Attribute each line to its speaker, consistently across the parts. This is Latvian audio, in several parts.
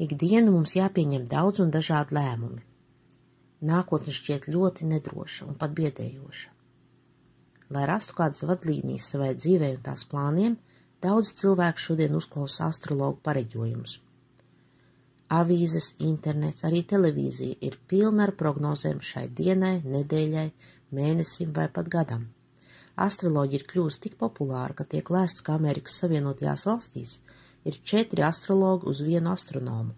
Speaker 1: Ikdienu mums jāpieņem daudz un dažādi lēmumi. Nākotne šķiet ļoti nedroša un pat biedējoša. Lai rastu kādas vadlīnijas savai dzīvei un tās plāniem, daudz cilvēku šodien uzklausa astrologu pareģojumus. Avīzes, internets, arī televīzija ir pilna ar prognozēm šai dienai, nedēļai, mēnesim vai pat gadam. Astroloģija ir kļuvusi tik populāra, ka tiek lēsts, ka Amerikas Savienotajās valstīs ir 4 astrologi uz 1 astronomu.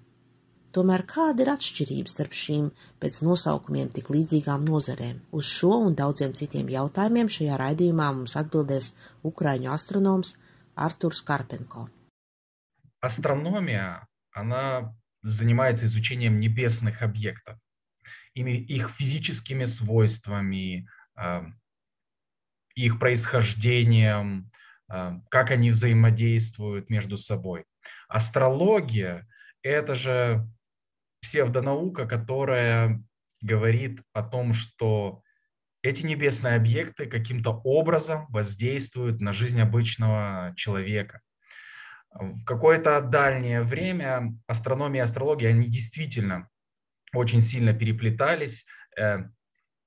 Speaker 1: Tomēr kāda ir atšķirība starp šīm pēc nosaukumiem tik līdzīgām nozarēm? Uz šo un daudziem citiem jautājumiem šajā raidījumā mums atbildēs ukraiņu astronoms Артур Карпенко.
Speaker 2: Астрономия, она занимается изучением небесных объектов, их физическими свойствами, их происхождением, как они взаимодействуют между собой. Астрология – это же псевдонаука, которая говорит о том, что эти небесные объекты каким-то образом воздействуют на жизнь обычного человека. В какое-то дальнее время астрономия и астрология, они действительно очень сильно переплетались,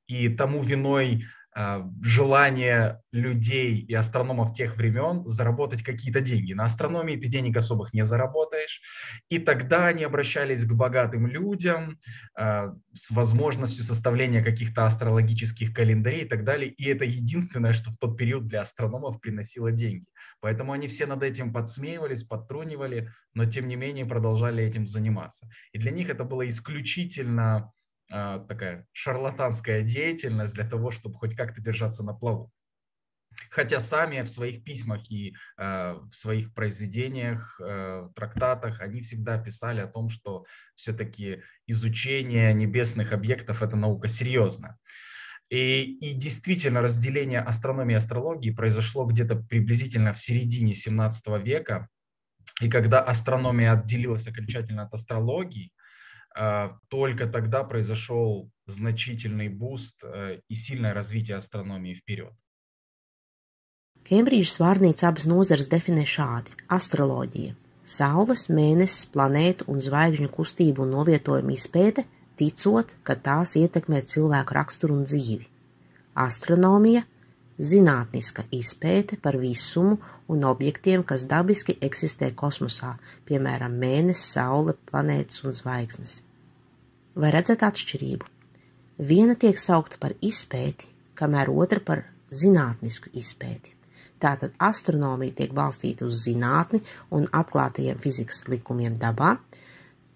Speaker 2: и тому виной желание людей и астрономов тех времен заработать какие-то деньги. На астрономии ты денег особых не заработаешь. И тогда они обращались к богатым людям с возможностью составления каких-то астрологических календарей и так далее. И это единственное, что в тот период для астрономов приносило деньги. Поэтому они все над этим подсмеивались, подтрунивали, но тем не менее продолжали этим заниматься. И для них это было исключительно такая шарлатанская деятельность для того, чтобы хоть как-то держаться на плаву. Хотя сами в своих письмах и в своих произведениях, трактатах, они всегда писали о том, что все-таки изучение небесных объектов – это наука серьезная. И действительно разделение астрономии и астрологии произошло где-то приблизительно в середине 17 века. И когда астрономия отделилась окончательно от астрологии, только тогда произошел значительный буст и сильное развитие астрономии вперед.
Speaker 1: Kembridžas vārnīca abas nozares definē šādi: astroloģija – Saules, Mēnesis, planētu un zvaigžņu kustību un novietojumu izpēte, ticot, ka tās ietekmē cilvēku raksturu un dzīvi. Astronomija – zinātniska izpēte par visumu un objektiem, kas dabiski eksistē kosmosā, piemēram, Mēnesis, Saule, planētas un zvaigznes. Vai redzat atšķirību? Viena tiek saukta par izpēti, kamēr otra par zinātnisku izpēti. Tātad astronomija tiek balstīta uz zinātni un atklātajiem fizikas likumiem dabā,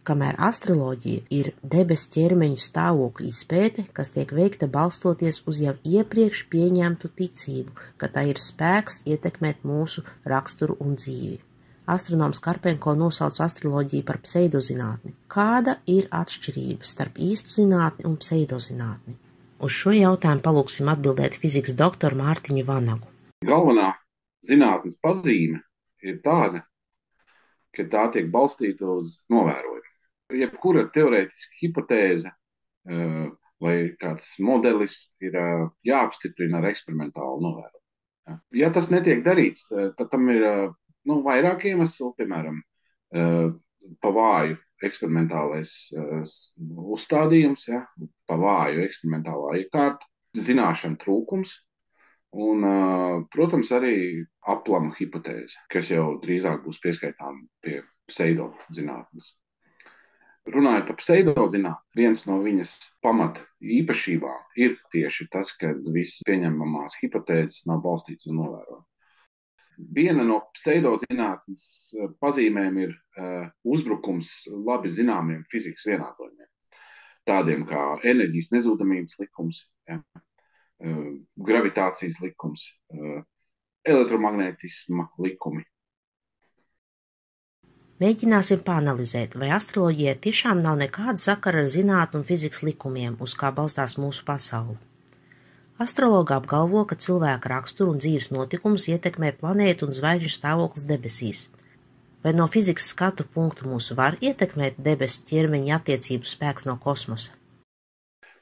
Speaker 1: kamēr astroloģija ir debesu ķermeņu stāvokļu izpēte, kas tiek veikta balstoties uz jau iepriekš pieņemtu ticību, ka tā ir spēks ietekmēt mūsu raksturu un dzīvi. Astronoms Karpenko nosauc astroloģiju par pseidozinātni. Kāda ir atšķirība starp īstu zinātni un pseidozinātni? Uz šo jautājumu palūksim atbildēt fizikas doktoru Mārtiņu Vanagu.
Speaker 3: Galvenā zinātnes pazīme ir tāda, ka tā tiek balstīta uz novērojumu. Jebkura teorētiska hipotēze vai kāds modelis ir jāapstiprina ar eksperimentālu novērojumu. Ja tas netiek darīts, tad tam ir vairāk iemeslu, piemēram, pa vāju eksperimentālais uzstādījums, pa vāju eksperimentālā iekārta, zināšana trūkums un, protams, arī aplama hipotēze, kas jau drīzāk būs pieskaitām pie pseidozinātnes. Runājot par pseidozinātni, viens no viņas pamata īpašībām ir tieši tas, ka visas pieņemamās hipotēzes nav balstītas uz novērojumu. Viena no pseidozinātnes pazīmēm ir uzbrukums labi zināmiem fizikas vienādojumiem, tādiem kā enerģijas nezūdamības likums, gravitācijas likums, elektromagnetisma likumi.
Speaker 1: Mēģināsim paanalizēt, vai astroloģijai tiešām nav nekāda sakara ar zinātnu un fizikas likumiem, uz kā balstās mūsu pasauli. Astrologi apgalvo, ka cilvēka raksturu un dzīves notikumus ietekmē planētu un zvaigžņu stāvoklis debesīs. Vai no fizikas skatu punktu mūs var ietekmēt debesu ķermeņa attiecību spēks no kosmosa?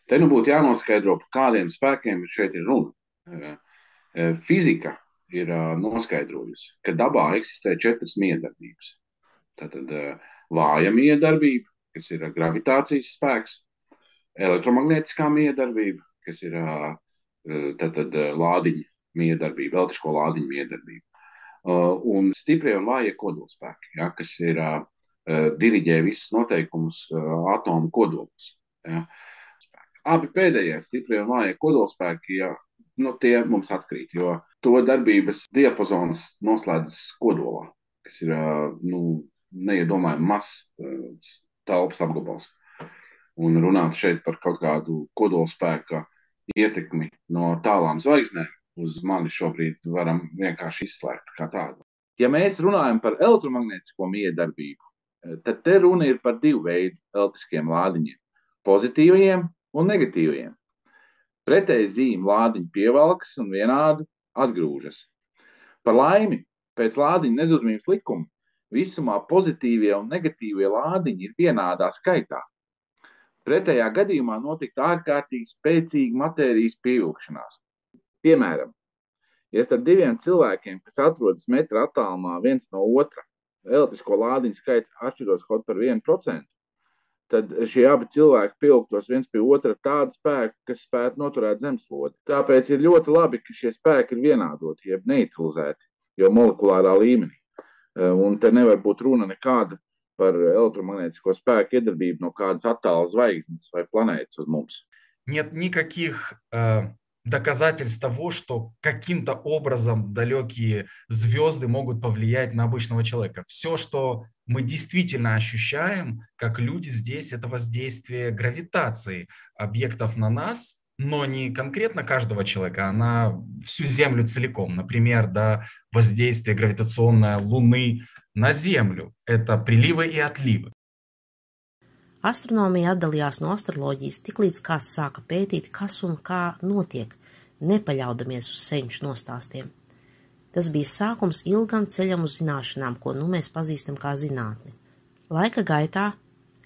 Speaker 3: Te būtu jānoskaidro, par kādiem spēkiem šeit ir runa. Fizika ir noskaidrojusi, ka dabā eksistē 4 miedarbības. Tātad vāja miedarbība, kas ir gravitācijas spēks, elektromagnētiskā miedarbība, kas ir tad lādiņa miedarbība, elektrisko lādiņu miedarbība. Un stiprie un vājie kodolspēki, ja, kas ir diriģē visus noteikumus atomu kodolos. Ja. Abi pēdējie stiprie un vājie kodolspēki, ja, tie mums atkrīt, jo to darbības diapazons noslēdzas kodolā, kas ir neiedomājami mazs telpas apgabals. Un runāt šeit par kaut kādu kodolspēka ietekmi no tālām zvaigznēm, uz mani šobrīd varam vienkārši izslēgt kā tādu. Ja mēs runājam par elektromagnētisko miedarbību, tad te runa ir par divu veidu elektriskiem lādiņiem – pozitīvajiem un negatīvajiem. Pretēji zīme lādiņu pievelkas un vienādi atgrūžas. Par laimi, pēc lādiņu nezudumības likuma, visumā pozitīvie un negatīvie lādiņi ir vienādā skaitā. Pretējā gadījumā notiktu ārkārtīgi spēcīga matērijas pievilkšanās. Piemēram, ja starp diviem cilvēkiem, kas atrodas metra attālumā viens no otra, elektrisko lādiņu skaits atšķiros kaut par 1%, tad šie abi cilvēki pievilktos viens pie otra tādu spēku, kas spētu noturēt zemeslodi. Tāpēc ir ļoti labi, ka šie spēki ir vienādoti, jeb neutralizēti, jo molekulārā līmenī. Un te nevar būt runa nekāda par elektromagnētisko spēku iedarbību no kādas attālas zvaigznes vai planētas uz mums.
Speaker 2: Нет никаких доказательств того, что каким-то образом далекие звезды могут повлиять на обычного человека. Все, что мы действительно ощущаем, как люди здесь, это воздействие гравитации объектов на нас, но не конкретно каждого человека, а на всю Землю целиком. Например, воздействие гравитационное Луны на Землю. Это приливы и отливы.
Speaker 1: Astronomija atdalījās no astroloģijas tiklīdz kāds sāka pētīt, kas un kā notiek, nepaļaudamies uz seņšu nostāstiem. Tas bija sākums ilgam ceļam uz zināšanām, ko mēs pazīstam kā zinātni. Laika gaitā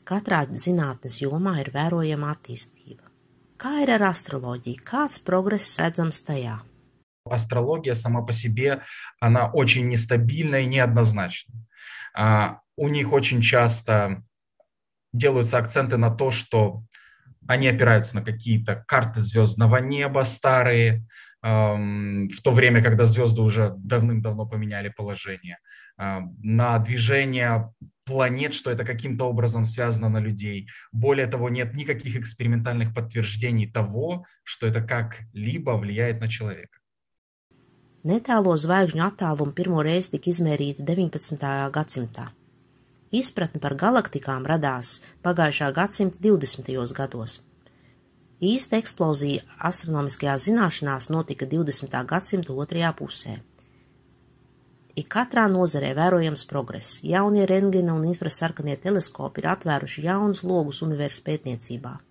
Speaker 1: katrā zinātnes jomā ir vērojama attīstība. Kā ir ar astroloģiju? Kāds progress redzams tajā?
Speaker 2: Астрология сама по себе, она очень нестабильна и неоднозначна. У них очень часто делаются акценты на то, что они опираются на какие-то карты звездного неба старые, в то время, когда звезды уже давным-давно поменяли положение, на движение планет, что это каким-то образом связано на людей. Более того, нет никаких экспериментальных подтверждений того, что это как-либо влияет на человека.
Speaker 1: Netālo zvaigžņu attālumu pirmo reizi tika izmērīta 19. gadsimtā. Izpratne par galaktikām radās pagājušā gadsimta 20. gados. Īsta eksplozija astronomiskajās zināšanās notika 20. gadsimta otrajā pusē. Ik katrā nozarē vērojams progress. Jaunie rentgena un infrasarkanie teleskopi ir atvēruši jaunus logus universa pētniecībā.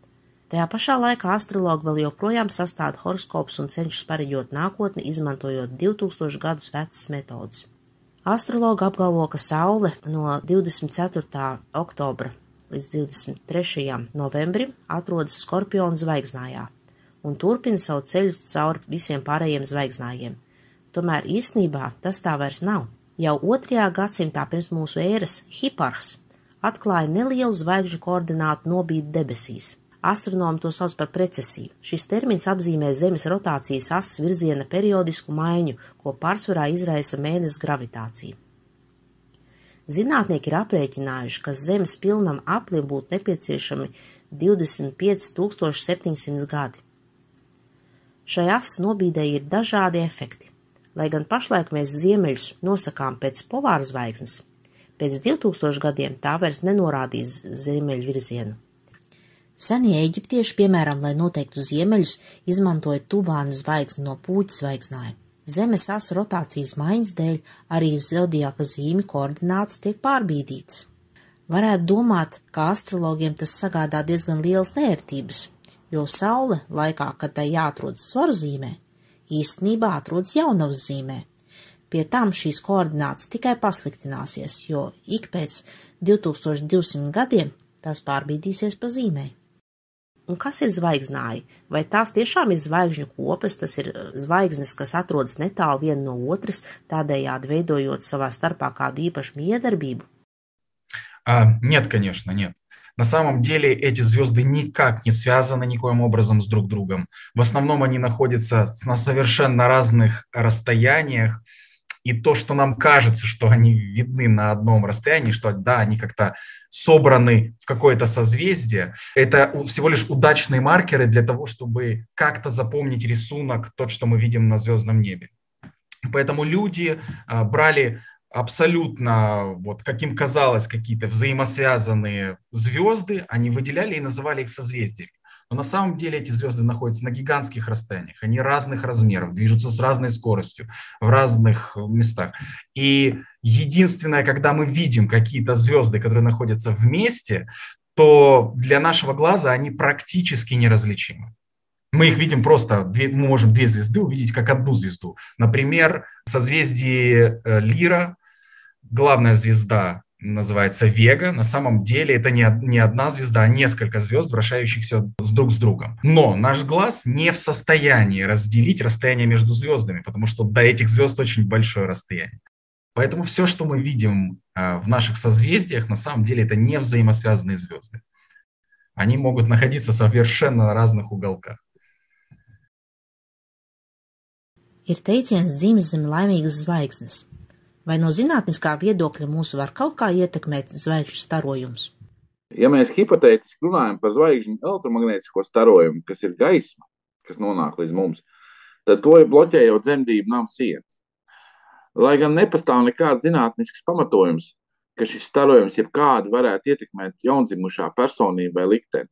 Speaker 1: Tajā pašā laikā astrologi vēl joprojām sastāda horoskopus un cenšas pareģot nākotni, izmantojot 2000 gadus vecas metodas. Astrologi apgalvo, ka Saule no 24. oktobra līdz 23. novembrim atrodas Skorpiona zvaigznājā un turpina savu ceļu cauri visiem pārējiem zvaigznājiem. Tomēr īstenībā tas tā vairs nav. Jau 2. gadsimtā pirms mūsu ēras Hiparhs atklāja nelielu zvaigžņu koordinātu nobīdi debesīs. Astronomi to sauc par precesiju. Šis termins apzīmē Zemes rotācijas asas virziena periodisku maiņu, ko pārsvarā izraisa Mēneses gravitācija. Zinātnieki ir aprēķinājuši, ka Zemes pilnam aplim būtu nepieciešami 25 700 gadi. Šai asas nobīdē ir dažādi efekti. Lai gan pašlaik mēs ziemeļus nosakām pēc polāra zvaigznes, pēc 2000 gadiem tā vairs nenorādīs ziemeļu virzienu. Senie eģiptieši, piemēram, lai noteiktu ziemeļus, izmantoja Tubāna zvaigzni no Pūķa zvaigznājuma. Zemes asu rotācijas maiņas dēļ arī zodiaka zīmi koordinātas tiek pārbīdītas. Varētu domāt, ka astrologiem tas sagādā diezgan lielas neērtības, jo Saule laikā, kad tai jāatrodas svaru zīmē, īstenībā atrodas jaunavas zīmē. Pie tam šīs koordinātas tikai pasliktināsies, jo ik pēc 2200 gadiem tās pārbīdīsies pa zīmē. Un kas ir zvaigznāji? Vai tās tiešām ir zvaigžņu kopas, tas ir zvaigznes, kas atrodas netālu viena no otras, tādējādi veidojot savā starpā kādu īpašu miedarbību?
Speaker 2: Нет, конечно, нет. На самом деле эти звезды никак не связаны никоим образом с друг другом. В основном они находятся на совершенно разных расстояниях. И то, что нам кажется, что они видны на одном расстоянии, что да, они как-то собраны в какое-то созвездие, это всего лишь удачные маркеры для того, чтобы как-то запомнить рисунок, тот, что мы видим на звездном небе. Поэтому люди брали абсолютно, вот, как им казалось, какие-то взаимосвязанные звезды, они выделяли и называли их созвездиями. Но на самом деле эти звезды находятся на гигантских расстояниях, они разных размеров, движутся с разной скоростью в разных местах. И единственное, когда мы видим какие-то звезды, которые находятся вместе, то для нашего глаза они практически неразличимы. Мы их видим просто, мы можем две звезды увидеть как одну звезду. Например, в созвездии Лира главная звезда называется Вега. На самом деле это не одна звезда, а несколько звезд, вращающихся друг с другом. Но наш глаз не в состоянии разделить расстояние между звездами, потому что до этих звезд очень большое расстояние. Поэтому все, что мы видим в наших созвездиях, на самом деле это не взаимосвязанные звезды. Они могут находиться совершенно на разных уголках.
Speaker 1: Ir teiciens dzimis zem laimīgas zvaigznes. Vai no zinātniskā viedokļa mūs var kaut kā ietekmēt zvaigžņu starojums?
Speaker 3: Ja mēs hipotētiski runājam par zvaigžņu elektromagnētisko starojumu, kas ir gaisma, kas nonāk līdz mums, tad to ir bloķējot dzemdību nama sienas. Lai gan nepastāv nekāds zinātnisks pamatojums, ka šis starojums jebkādi varētu ietekmēt jaundzimušā personību vai likteni.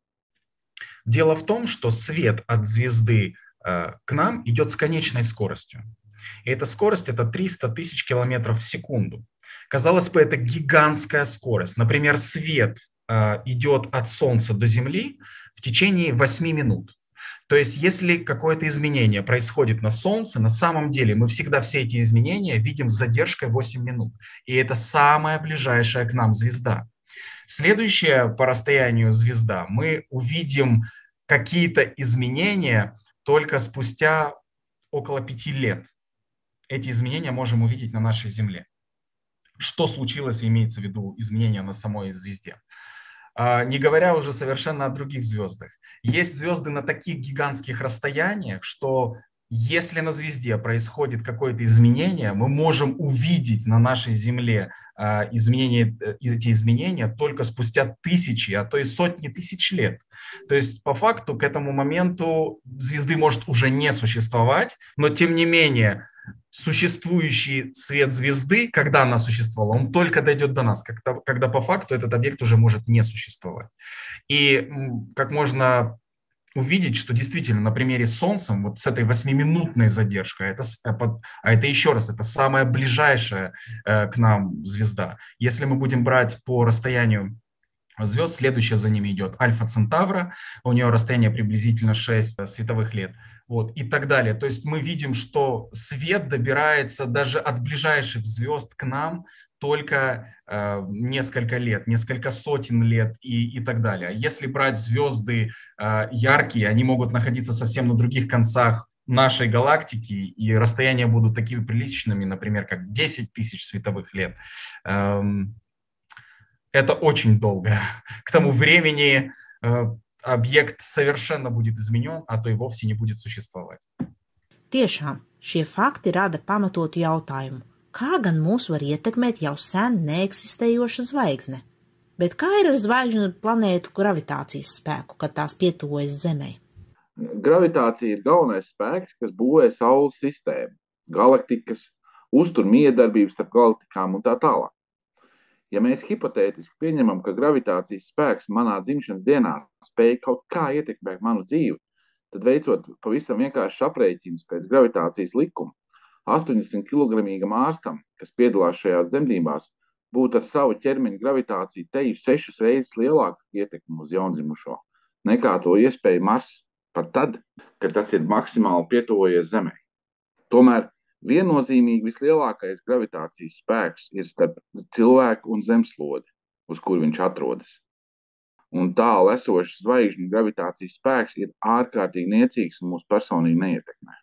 Speaker 2: Дело в том, что свет от звезды к нам идет с конечной скоростью. И эта скорость – это 300 тысяч километров в секунду. Казалось бы, это гигантская скорость. Например, свет идет от Солнца до Земли в течение 8 минут. То есть, если какое-то изменение происходит на Солнце, на самом деле мы всегда все эти изменения видим с задержкой 8 минут. И это самая ближайшая к нам звезда. Следующая по расстоянию звезда, мы увидим какие-то изменения только спустя около 5 лет. Эти изменения можем увидеть на нашей Земле. Что случилось, имеется в виду изменения на самой звезде. Не говоря уже совершенно о других звездах. Есть звезды на таких гигантских расстояниях, что если на звезде происходит какое-то изменение, мы можем увидеть на нашей Земле эти изменения только спустя тысячи, а то и сотни тысяч лет. То есть по факту к этому моменту звезды может уже не существовать, но тем не менее существующий свет звезды, когда она существовала, он только дойдет до нас, когда по факту этот объект уже может не существовать. И как можно увидеть, что действительно на примере с Солнцем, вот с этой 8-минутной задержкой, это еще раз, это самая ближайшая к нам звезда. Если мы будем брать по расстоянию звезд, следующая за ними идет Альфа Центавра, у нее расстояние приблизительно 6 световых лет, вот, и так далее. То есть мы видим, что свет добирается даже от ближайших звезд к нам только несколько лет, несколько сотен лет и так далее. Если брать звезды яркие, они могут находиться совсем на других концах нашей галактики, и расстояния будут такими приличными, например, как 10 тысяч световых лет. Это очень долго. К тому времени объект совершенно будет изменен, а то и вовсе не будет существовать.
Speaker 1: Tiešām, šie fakti rada pamatotu jautājumu. Kā gan mūs var ietekmēt jau sen neeksistējoša zvaigzne? Bet kā ir ar zvaigžņu un planētu gravitācijas spēku, kad tās pietuvojas Zemei?
Speaker 3: Gravitācija ir galvenais spēks, kas būvē Saules sistēmu, galaktikas, uztur miedarbības starp galaktikām un tā tālāk. Ja mēs hipotētiski pieņemam, ka gravitācijas spēks manā dzimšanas dienā spēj kaut kā ietekmēt manu dzīvi, tad veicot pavisam vienkārši aprēķinus pēc gravitācijas likuma, 80-kilogramīgam ārstam, kas piedalās šajās dzemdībās, būtu ar savu ķermeņa gravitāciju teju 6 reizes lielāka ietekme uz jaundzimušo, nekā to iespēja Marss, pat tad, kad tas ir maksimāli pietuvojies Zemei. Tomēr viennozīmīgi vislielākais gravitācijas spēks ir starp cilvēku un zemeslodi, uz kur viņš atrodas. Un tālu esošs zvaigžņu gravitācijas spēks ir ārkārtīgi niecīgs un mūsu personīgi neietekmē.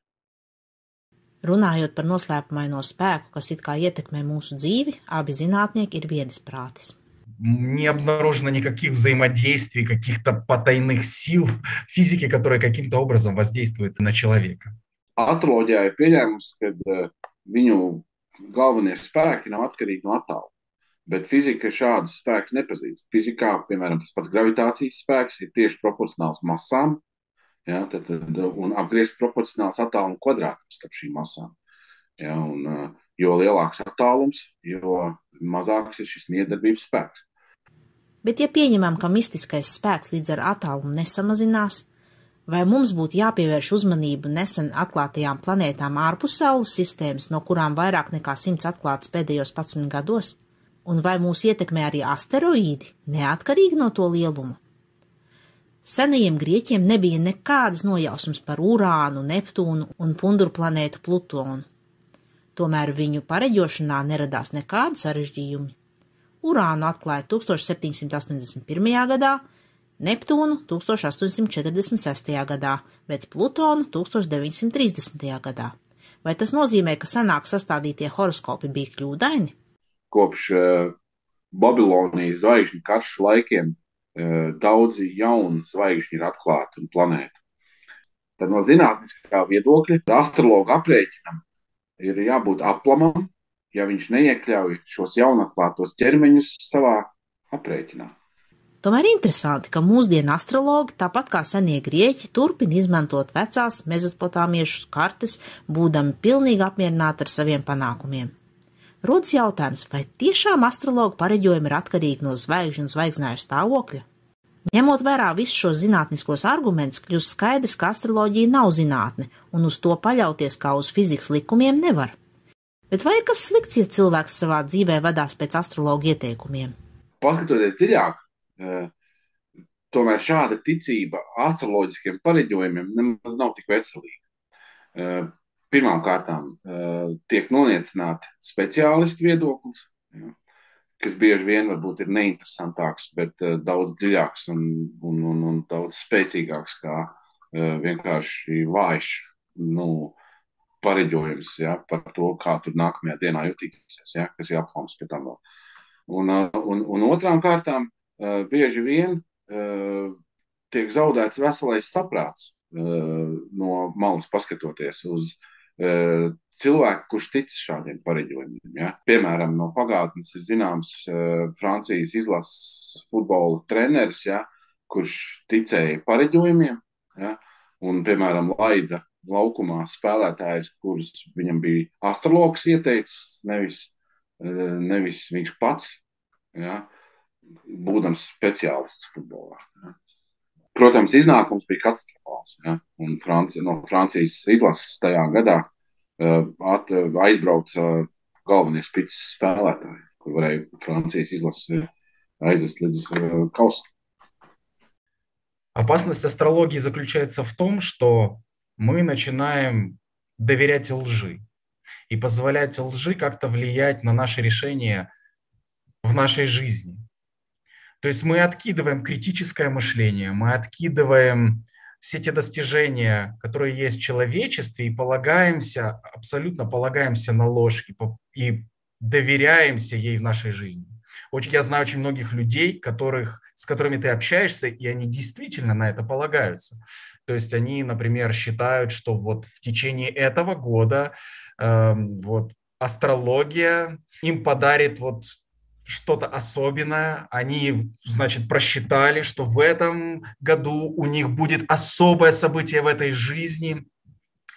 Speaker 1: Runājot par noslēpumaino spēku, kas it kā ietekmē mūsu dzīvi, abi zinātnieki ir vienisprātis.
Speaker 2: не обнаружено никаких взаимодействий, каких-то потайных сил физики, которые каким-то образом воздействуют на человека.
Speaker 3: Astroloģijā ir pieņēmums, ka viņu galvenie spēki nav atkarīgi no attāluma. Bet fizika šādus spēkus nepazīst. Fizikā, piemēram, tas pats gravitācijas spēks ir tieši proporcionāls masām, ja, un apgriezt proporcionāls attāluma kvadrātam starp šīm masām. Ja, un, jo lielāks attālums, jo mazāks ir šis miedarbības spēks.
Speaker 1: Bet ja pieņemam, ka mistiskais spēks līdz ar attālumu nesamazinās, vai mums būtu jāpievērš uzmanību nesen atklātajām planētām ārpus Saules sistēmas, no kurām vairāk nekā 100 atklātas pēdējos 11 gados? Un vai mūs ietekmē arī asteroīdi, neatkarīgi no to lieluma? Senajiem grieķiem nebija nekādas nojausmas par Urānu, Neptūnu un punduru planētu Plutonu. Tomēr viņu pareģošanā neradās nekādi sarežģījumi. Urānu atklāja 1781. gadā, Neptūnu 1846. gadā, bet Plutonu 1930. gadā. Vai tas nozīmē, ka senāk sastādītie horoskopi bija kļūdaini?
Speaker 3: Kopš Babilonijas zvaigžņu karšu laikiem daudzi jauni zvaigžņi ir atklāti un planēti. Tad no zinātniskā viedokļa astrologa aprēķinam ir jābūt aplamam, ja viņš neiekļauj šos jaunatklātos ķermeņus savā aprēķinā.
Speaker 1: Tomēr interesanti, ka mūsdienu astrologi, tāpat kā senie grieķi, turpina izmantot vecās mezopotāmiešu kartes, būdami pilnīgi apmierināti ar saviem panākumiem. Rodas jautājums, vai tiešām astrologu pareģojumi ir atkarīgi no zvaigžņu un zvaigznāju stāvokļa? Ņemot vērā visus šos zinātniskos argumentus, kļūst skaidrs, ka astroloģija nav zinātne, un uz to paļauties kā uz fizikas likumiem nevar. Bet vai ir kas slikts, ja cilvēks savā dzīvē vadās pēc astrologu ieteikumiem?
Speaker 3: Paskatoties dziļāk, tomēr šāda ticība astroloģiskiem pareģojumiem nemaz nav tik veselīga. Pirmām kārtām tiek noniecināti speciālistu viedoklis, ja, kas bieži vien varbūt ir neinteresantāks, bet daudz dziļāks un daudz spēcīgāks kā vienkārši vājš pareģojums, ja, par to, kā tur nākamajā dienā jutīsies, ja, kas ir aplams pie tam vēl. Un otrām kārtām bieži vien tiek zaudēts veselais saprāts no malas paskatoties uz cilvēku, kurš tic šādiem pareģojumiem. Ja? Piemēram, no pagātnes ir zināms Francijas izlases futbola treneris, ja? Kurš ticēja pareģojumiem, ja? Un, piemēram, laida laukumā spēlētājs, kurus viņam bija astrologs ieteicis, nevis viņš pats, ja? Būdams speciālists futbolā. Ja? Protams, iznākums bija katastrofāls, ja? Un no Francijas izlases tajā gadā aizbrauca galvenie spīķis spēlētāji, kur varēja Francijas izlasi aizvest līdz kausam.
Speaker 2: Опасность астрологии заключается в том, что мы начинаем доверять лжи и позволять лжи как-то влиять на наши решения в нашей жизни. То есть мы откидываем критическое мышление, мы откидываем все те достижения, которые есть в человечестве, и абсолютно полагаемся на ложь и доверяемся ей в нашей жизни. Я знаю очень многих людей, с которыми ты общаешься, и они действительно на это полагаются. То есть они, например, считают, что вот в течение этого года астрология им подарит что-то особенное. Они, просчитали, что в этом году у них будет особое событие в этой жизни.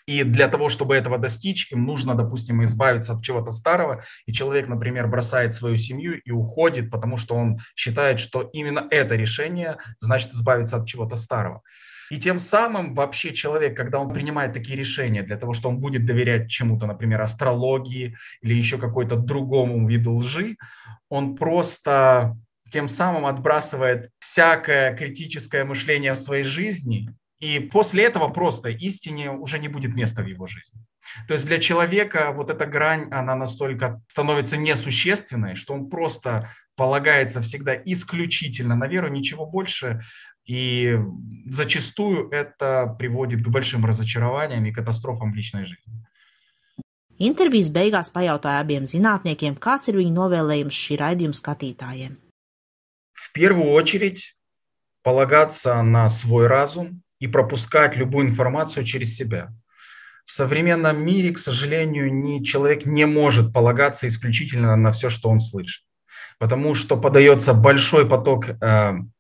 Speaker 2: И для того, чтобы этого достичь, им нужно, допустим, избавиться от чего-то старого. И человек, например, бросает свою семью и уходит, потому что он считает, что именно это решение значит избавиться от чего-то старого. И тем самым вообще человек, когда он принимает такие решения для того, что он будет доверять чему-то, например, астрологии или еще какой-то другому виду лжи, он просто тем самым отбрасывает всякое критическое мышление в своей жизни, и после этого просто истине уже не будет места в его жизни. То есть для человека эта грань, она настолько становится несущественной, что он просто полагается всегда исключительно на веру, ничего больше. И zачастую это приводит к большим разочарованиям и катастрофам в личной жизни.
Speaker 1: Intervijas beigās pajautāja abiem zinātniekiem, kāds ir viņu novēlējums šī raidījuma skatītājiem.
Speaker 2: в первую очередь полагаться на свой разум и пропускать любую информацию через себя. В современном мире, к сожалению, человек не может полагаться исключительно на все, что он слышит, потому что подается большой поток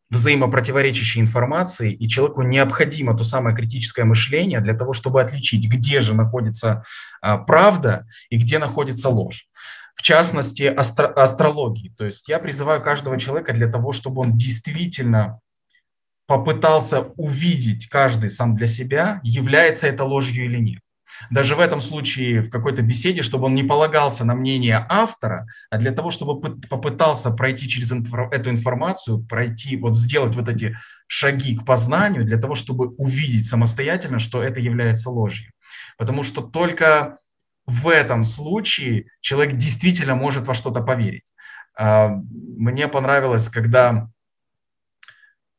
Speaker 2: взаимопротиворечащей информации, и человеку необходимо то самое критическое мышление для того, чтобы отличить, где же находится правда и где находится ложь. В частности, астрологии. То есть я призываю каждого человека для того, чтобы он действительно попытался увидеть каждый сам для себя, является это ложью или нет. Даже в этом случае, в какой-то беседе, чтобы он не полагался на мнение автора, а для того, чтобы попытался пройти через эту информацию, сделать вот эти шаги к познанию, для того, чтобы увидеть самостоятельно, что это является ложью. Потому что только в этом случае человек действительно может во что-то поверить. Мне понравилось, когда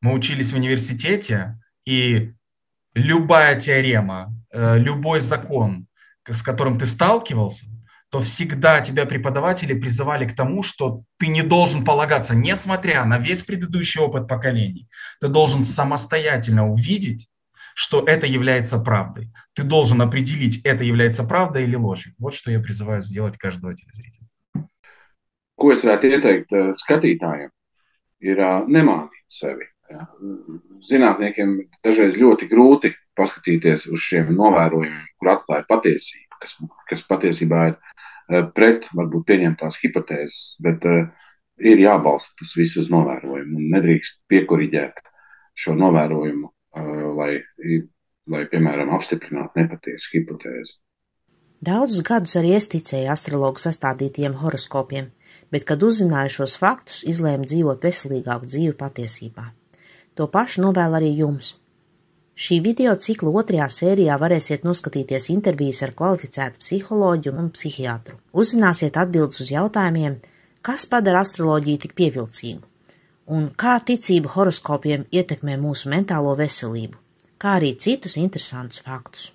Speaker 2: мы учились в университете, и любая теорема, любой закон, с которым ты сталкивался, то всегда тебя преподаватели призывали к тому, что ты не должен полагаться, несмотря на весь предыдущий опыт поколений, ты должен самостоятельно увидеть, что это является правдой. Ты должен определить, это является правдой или ложью. Вот что я призываю сделать каждого телезрителя.
Speaker 3: Ko es varētu ieteikt skatītājiem, ir nemānīt sevi. Zinātniekiem dažreiz ļoti grūti paskatīties uz šiem novērojumiem, kur atklāja patiesību, kas patiesībā ir pret varbūt pieņemtās hipotēzes, bet ir jābalsta tas viss uz novērojumu un nedrīkst piekoriģēt šo novērojumu, lai piemēram, apstiprinātu nepatiesu hipotēzi.
Speaker 1: Daudzus gadus arī es ticēju astrologu sastādītiem horoskopiem, bet, kad uzzināju šos faktus, izlēmu dzīvot veselīgāku dzīvi patiesībā. To pašu novēlu arī jums. Šī video cikla 2. sērijā varēsiet noskatīties intervijas ar kvalificētu psiholoģu un psihiatru. Uzzināsiet atbildes uz jautājumiem, kas padara astroloģiju tik pievilcīgu, un kā ticība horoskopiem ietekmē mūsu mentālo veselību, kā arī citus interesantus faktus.